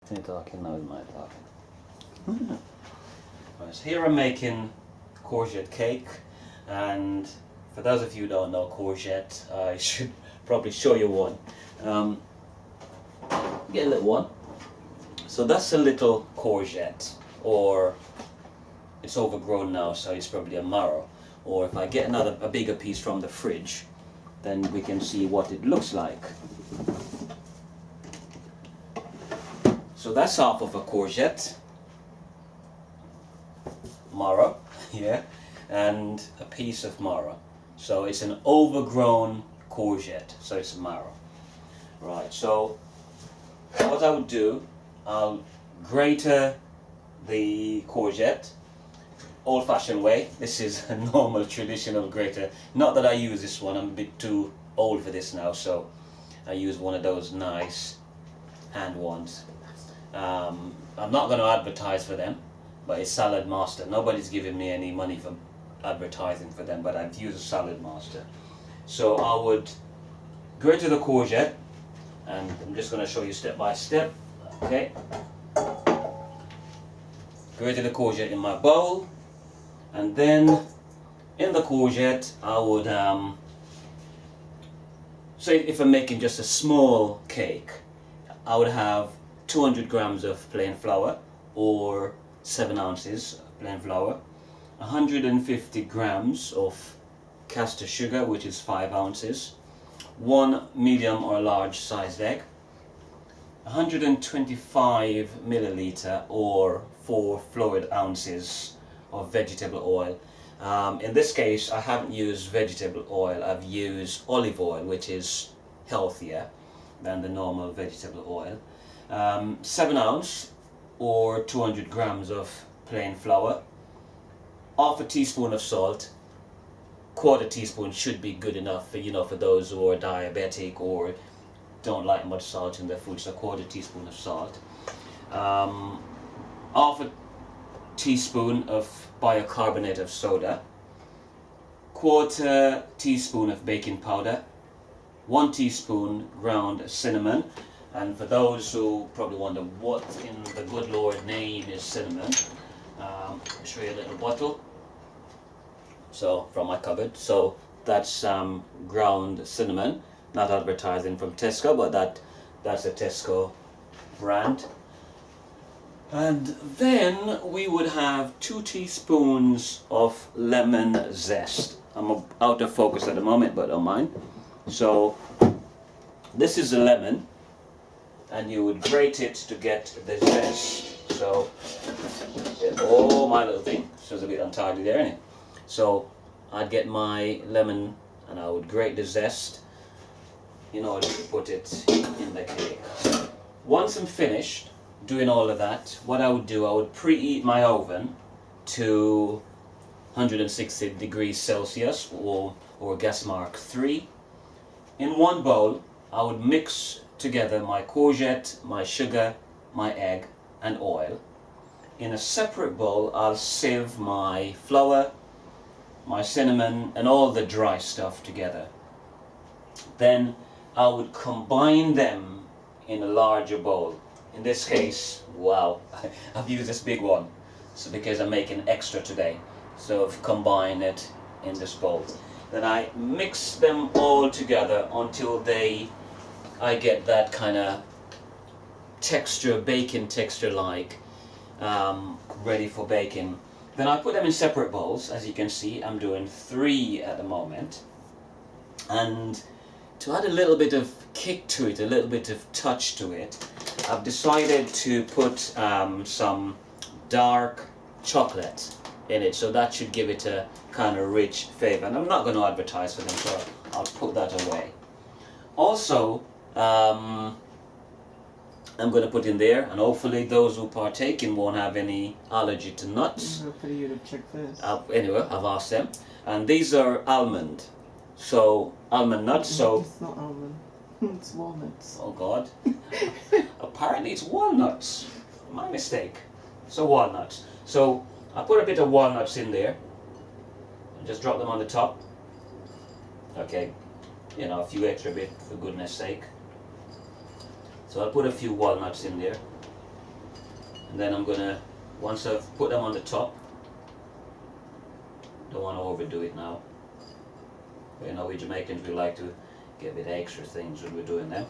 Continue talking, now is my talking. Right, so here I'm making courgette cake, and for those of you who don't know courgette, I should probably show you one. Get a little one. So that's a little courgette, or it's overgrown now, so it's probably a marrow. Or if I get a bigger piece from the fridge, then we can see what it looks like. So that's half of a courgette, marrow, yeah, and a piece of marrow. So it's an overgrown courgette, so it's marrow. Right, so what I would do, I'll grate the courgette, old-fashioned way. This is a normal traditional grater. Not that I use this one, I'm a bit too old for this now, so I use one of those nice hand ones. I'm not going to advertise for them, but it's Salad Master. Nobody's giving me any money for advertising for them, but I've used a Salad Master. So I would grate the courgette, and I'm just going to show you step by step. Okay, grated the courgette in my bowl, and then in the courgette I would say if I'm making just a small cake, I would have 200 grams of plain flour, or 7 ounces of plain flour, 150 grams of caster sugar, which is 5 ounces, 1 medium or large sized egg, 125 milliliter or 4 fluid ounces of vegetable oil. In this case I haven't used vegetable oil, I've used olive oil, which is healthier than the normal vegetable oil. 7 ounce or 200 grams of plain flour, half a teaspoon of salt. Quarter teaspoon should be good enough for, for those who are diabetic or don't like much salt in their food, so quarter teaspoon of salt. Half a teaspoon of bicarbonate of soda, quarter teaspoon of baking powder, 1 teaspoon ground cinnamon. And for those who probably wonder what in the good Lord name is cinnamon, I'll show you a little bottle. So from my cupboard, so that's ground cinnamon, not advertising from Tesco, but that's a Tesco brand. And then we would have 2 teaspoons of lemon zest. I'm out of focus at the moment, but don't mind. So this is a lemon, and you would grate it to get the zest. So, oh, my little thing, so it's a bit untidy there, isn't it? So I'd get my lemon and I would grate the zest in order to put it in the cake. Once I'm finished doing all of that, what I would do, I would preheat my oven to 160 degrees Celsius or gas mark 3. In one bowl, I would mix together my courgette, my sugar, my egg and oil. In a separate bowl, I'll sieve my flour, my cinnamon and all the dry stuff together. Then I would combine them in a larger bowl. In this case, wow, I've used this big one, so because I'm making extra today, so I've combined it in this bowl. Then I mix them all together until I get that kind of texture, bacon texture like, ready for baking. Then I put them in separate bowls. As you can see, I'm doing 3 at the moment. And to add a little bit of kick to it, a little bit of touch to it, I've decided to put some dark chocolate in it, so that should give it a kind of rich flavor. And I'm not going to advertise for them, so I'll put that away. Also, I'm going to put in there, and hopefully those who partake in won't have any allergy to nuts. Hopefully you'd have checked first. Anyway, I've asked them. And these are almond. So, almond nuts, so... It's not almond. It's walnuts. Oh God. Apparently it's walnuts. My mistake. So walnuts. So, I put a bit of walnuts in there. And just drop them on the top. Okay. A few extra bit for goodness sake. So I'll put a few walnuts in there. And then I'm gonna, once I've put them on the top, don't want to overdo it now. But you know, we Jamaicans, we like to get a bit extra things when we're doing them.